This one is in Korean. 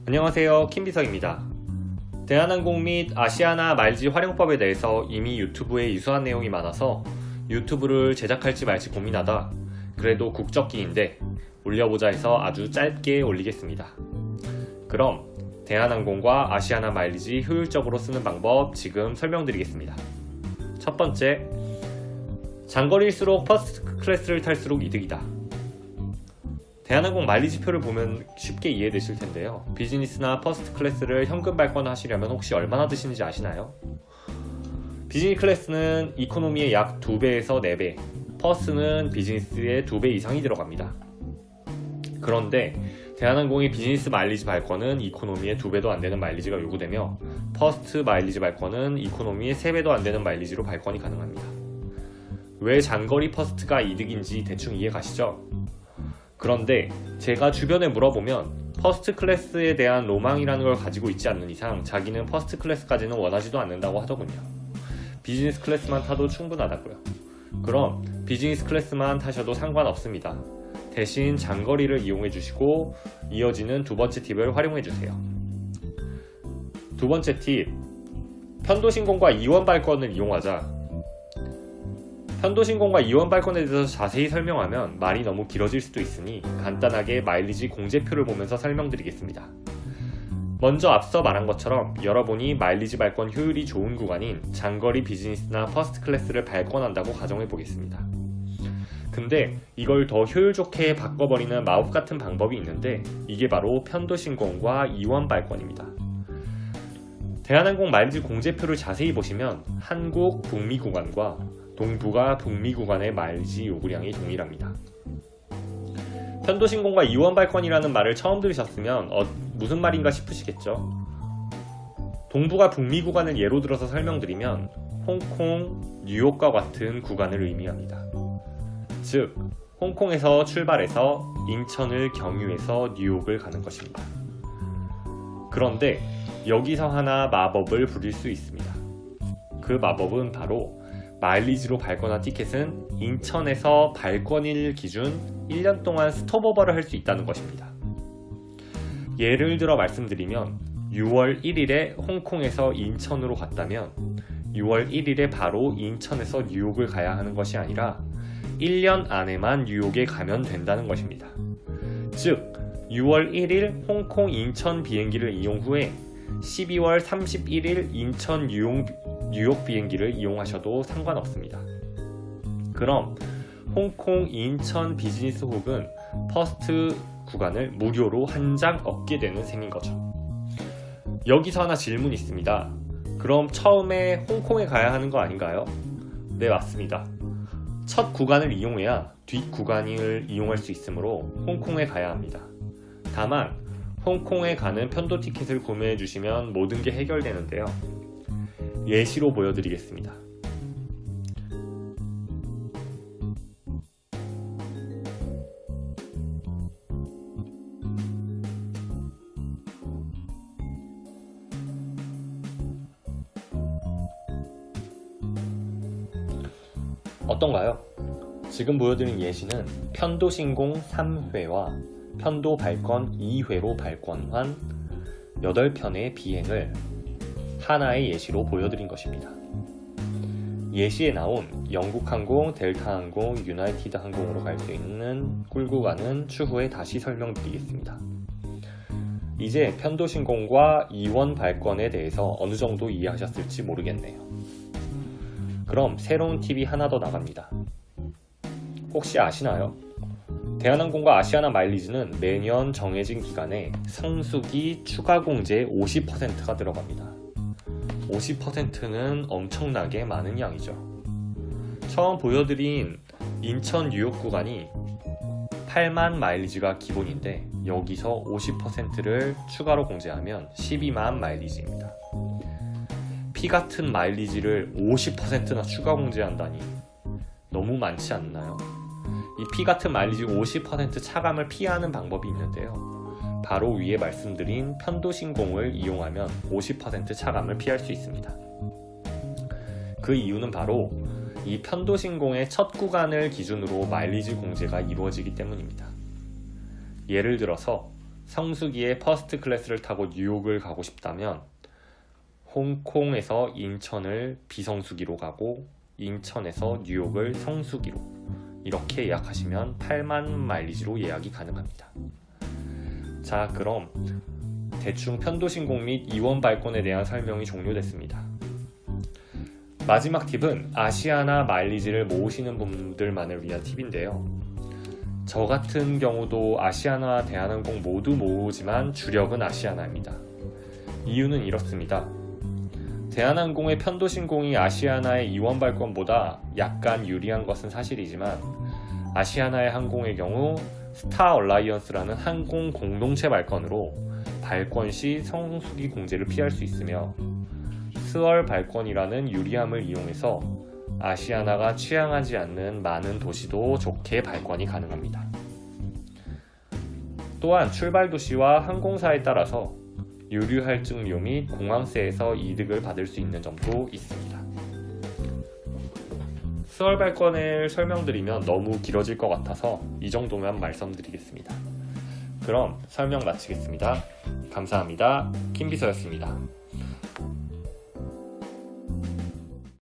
안녕하세요, 김비석입니다. 대한항공 및 아시아나 마일리지 활용법에 대해서 이미 유튜브에 유수한 내용이 많아서 유튜브를 제작할지 말지 고민하다 그래도 국적기인데 올려보자 해서 아주 짧게 올리겠습니다. 그럼 대한항공과 아시아나 마일리지 효율적으로 쓰는 방법 지금 설명드리겠습니다. 첫 번째, 장거리일수록 퍼스트 클래스를 탈수록 이득이다. 대한항공 마일리지표를 보면 쉽게 이해되실 텐데요. 비즈니스나 퍼스트 클래스를 현금 발권하시려면 혹시 얼마나 드시는지 아시나요? 비즈니스 클래스는 이코노미의 약 2배에서 4배, 퍼스트는 비즈니스의 2배 이상이 들어갑니다. 그런데 대한항공의 비즈니스 마일리지 발권은 이코노미의 2배도 안 되는 마일리지가 요구되며 퍼스트 마일리지 발권은 이코노미의 3배도 안 되는 마일리지로 발권이 가능합니다. 왜 장거리 퍼스트가 이득인지 대충 이해 가시죠? 그런데 제가 주변에 물어보면 퍼스트 클래스에 대한 로망이라는 걸 가지고 있지 않는 이상 자기는 퍼스트 클래스까지는 원하지도 않는다고 하더군요. 비즈니스 클래스만 타도 충분하다고요. 그럼 비즈니스 클래스만 타셔도 상관없습니다. 대신 장거리를 이용해 주시고 이어지는 두 번째 팁을 활용해 주세요. 두 번째 팁, 편도신공과 이원 발권을 이용하자. 편도신공과 이원 발권에 대해서 자세히 설명하면 말이 너무 길어질 수도 있으니 간단하게 마일리지 공제표를 보면서 설명드리겠습니다. 먼저 앞서 말한 것처럼 여러분이 마일리지 발권 효율이 좋은 구간인 장거리 비즈니스나 퍼스트 클래스를 발권한다고 가정해 보겠습니다. 근데 이걸 더 효율 좋게 바꿔버리는 마법 같은 방법이 있는데 이게 바로 편도신공과 이원 발권입니다. 대한항공 마일리지 공제표를 자세히 보시면 한국 북미 구간과 동북아 북미 구간의 마일리지 요구량이 동일합니다. 편도신공과 이원 발권이라는 말을 처음 들으셨으면 무슨 말인가 싶으시겠죠? 동북아 북미 구간을 예로 들어서 설명드리면 홍콩, 뉴욕과 같은 구간을 의미합니다. 즉, 홍콩에서 출발해서 인천을 경유해서 뉴욕을 가는 것입니다. 그런데 여기서 하나 마법을 부릴 수 있습니다. 그 마법은 바로 마일리지로 발권한 티켓은 인천에서 발권일 기준 1년 동안 스톱오버를 할 수 있다는 것입니다. 예를 들어 말씀드리면 6월 1일에 홍콩에서 인천으로 갔다면 6월 1일에 바로 인천에서 뉴욕을 가야 하는 것이 아니라 1년 안에만 뉴욕에 가면 된다는 것입니다. 즉, 6월 1일 홍콩 인천 비행기를 이용 후에 12월 31일 인천 뉴욕 비행기를 이용하셔도 상관없습니다. 그럼 홍콩 인천 비즈니스 혹은 퍼스트 구간을 무료로 한 장 얻게 되는 셈인 거죠. 여기서 하나 질문이 있습니다. 그럼 처음에 홍콩에 가야 하는 거 아닌가요? 네, 맞습니다. 첫 구간을 이용해야 뒷 구간을 이용할 수 있으므로 홍콩에 가야 합니다. 다만 홍콩에 가는 편도 티켓을 구매해 주시면 모든 게 해결되는데요. 예시로 보여드리겠습니다. 어떤가요? 지금 보여드린 예시는 편도신공 3회와 편도 발권 2회로 발권한 8편의 비행을 하나의 예시로 보여드린 것입니다. 예시에 나온 영국항공, 델타항공, 유나이티드 항공으로 갈 수 있는 꿀구간은 추후에 다시 설명드리겠습니다. 이제 편도신공과 이원 발권에 대해서 어느 정도 이해하셨을지 모르겠네요. 그럼 새로운 팁이 하나 더 나갑니다. 혹시 아시나요? 대한항공과 아시아나 마일리지는 매년 정해진 기간에 성수기 추가 공제 50%가 들어갑니다. 50%는 엄청나게 많은 양이죠. 처음 보여드린 인천 뉴욕 구간이 8만 마일리지가 기본인데 여기서 50%를 추가로 공제하면 12만 마일리지입니다. 피 같은 마일리지를 50%나 추가 공제한다니 너무 많지 않나요? 이 피 같은 마일리지 50% 차감을 피하는 방법이 있는데요. 바로 위에 말씀드린 편도신공을 이용하면 50% 차감을 피할 수 있습니다. 그 이유는 바로 이 편도신공의 첫 구간을 기준으로 마일리지 공제가 이루어지기 때문입니다. 예를 들어서 성수기에 퍼스트 클래스를 타고 뉴욕을 가고 싶다면 홍콩에서 인천을 비성수기로 가고 인천에서 뉴욕을 성수기로 이렇게 예약하시면 8만 마일리지로 예약이 가능합니다. 자, 그럼 대충 편도 신공 및 이원 발권에 대한 설명이 종료됐습니다. 마지막 팁은 아시아나 마일리지를 모으시는 분들만을 위한 팁인데요. 저 같은 경우도 아시아나 대한항공 모두 모으지만 주력은 아시아나입니다. 이유는 이렇습니다. 대한항공의 편도 신공이 아시아나의 이원 발권보다 약간 유리한 것은 사실이지만 아시아나의 항공의 경우 스타 얼라이언스라는 항공 공동체 발권으로 발권 시 성수기 공제를 피할 수 있으며 스월 발권이라는 유리함을 이용해서 아시아나가 취향하지 않는 많은 도시도 좋게 발권이 가능합니다. 또한 출발 도시와 항공사에 따라서 유류 할증료 및 공항세에서 이득을 받을 수 있는 점도 있습니다. 스월 발권을 설명드리면 너무 길어질 것 같아서 이 정도만 말씀드리겠습니다. 그럼 설명 마치겠습니다. 감사합니다. 김비서였습니다.